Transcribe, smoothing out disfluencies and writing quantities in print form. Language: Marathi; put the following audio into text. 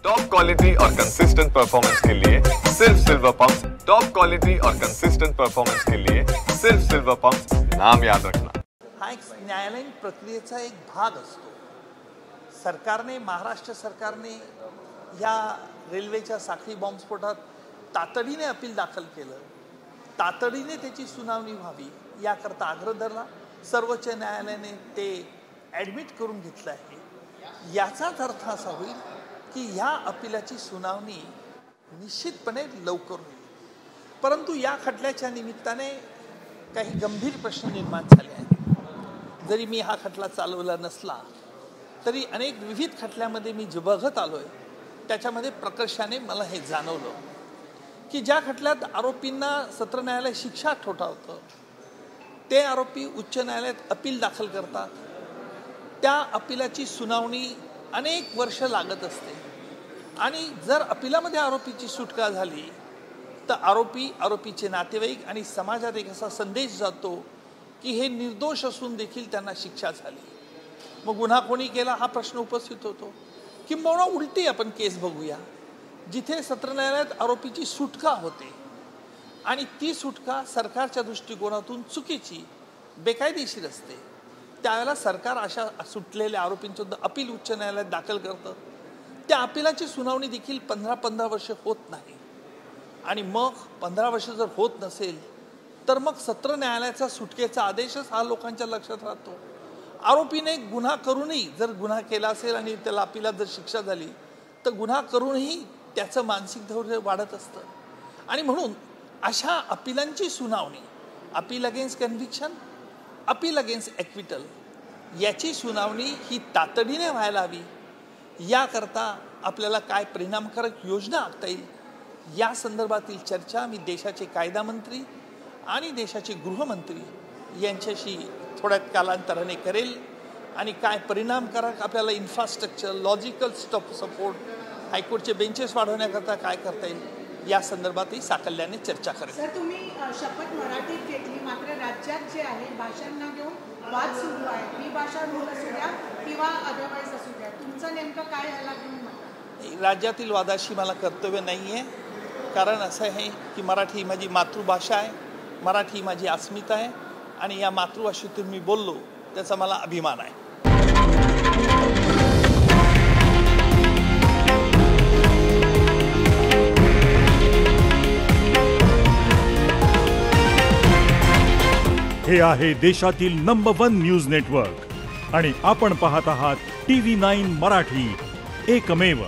टॉप क्वालिटी और कंसिस्टेंट परफॉर्मेंस के लिए सिर्फ सिल्वर पंप्स। टॉप क्वालिटी और कंसिस्टेंट परफॉर्मेंस के लिए सिर्फ सिल्वर पंप्स, नाम याद रखना। हा एक न्यायालयीन प्रक्रियेचा एक भाग असतो। सरकारने, महाराष्ट्र सरकारने या रेल्वेच्या साखळी बॉम्बस्फोटात तातडीने अपील दाखल केलं, तातडीने त्याची सुनावणी व्हावी याकरता आग्रह धरला। सर्वोच्च न्यायालयाने ते ॲडमिट करून घेतलं आहे। याचाच अर्थ असा होईल की ह्या अपिलाची सुनावणी निश्चितपणे लवकर होईल। परंतु या खटल्याच्या निमित्ताने काही गंभीर प्रश्न निर्माण झाले आहेत। जरी मी हा खटला चालवला नसला तरी अनेक विविध खटल्यामध्ये मी जे बघत आलोय त्याच्यामध्ये प्रकर्षाने मला हे जाणवलं की ज्या खटल्यात आरोपींना सत्र न्यायालय शिक्षा ठोठावतं, ते आरोपी उच्च न्यायालयात अपील दाखल करतात। त्या अपिलाची सुनावणी अनेक वर्ष लागत असते आणि जर अपिलामध्ये आरोपीची सुटका झाली तर आरोपीचे नातेवाईक आणि समाजात एक असा संदेश जातो की हे निर्दोष असून देखील त्यांना शिक्षा झाली। मग गुन्हा कोणी केला हा प्रश्न उपस्थित होतो। किंबहुना उलटी आपण केस बघूया जिथे सत्र न्यायालयात आरोपीची सुटका होते आणि ती सुटका सरकारच्या दृष्टिकोनातून चुकीची, बेकायदेशीर असते। त्यावेळेला सरकार अशा सुटलेल्या आरोपींचं अपील उच्च न्यायालयात दाखल करतं। त्या अपिलाची सुनावणी देखील 15 वर्ष होत नाही आणि मग 15 वर्ष जर होत नसेल तर मग सत्र न्यायालयाचा सुटकेचा आदेशच हा लोकांच्या लक्षात राहतो। आरोपीने गुन्हा करूनही, जर गुन्हा केला असेल आणि त्याला अपिलात जर शिक्षा झाली तर गुन्हा करूनही त्याचं मानसिक धैर्य वाढत असतं आणि म्हणून अशा अपिलांची सुनावणी, appeal against conviction, appeal against acquittal, याची सुनावणी ही तातडीने व्हायला हवी। याकरता आपल्याला काय परिणामकारक योजना आखता येईल या संदर्भातील चर्चा मी देशाचे कायदा मंत्री आणि देशाचे गृहमंत्री यांच्याशी थोड्या कालांतराने करेल आणि काय परिणामकारक आपल्याला इन्फ्रास्ट्रक्चर, लॉजिकल सपोर्ट, हायकोर्टचे बेंचेस वाढवण्याकरता काय करता येईल या संदर्भातही साकल्याने चर्चा करेल। सर, तुम्ही शपथ मराठीत घेतली, मात्र राज्यात जे आहे भाषांना घेऊन वाद सुरू आहे। ही भाषा रूल असू द्या किंवा अदरवाईज असू द्या, तुमचं नेमकं काय याला घेऊन म्हणता? राज्यातील वादाशी मला कर्तव्य नाही आहे, कारण असं आहे की मराठी ही माझी मातृभाषा आहे, मराठी ही माझी अस्मिता आहे आणि या मातृभाषेतून मी बोललो त्याचा मला अभिमान आहे। हे आहे देशातील नंबर 1 न्यूज नेटवर्क आणि आपण पाहत आहात TV9 मराठी, एकमेव।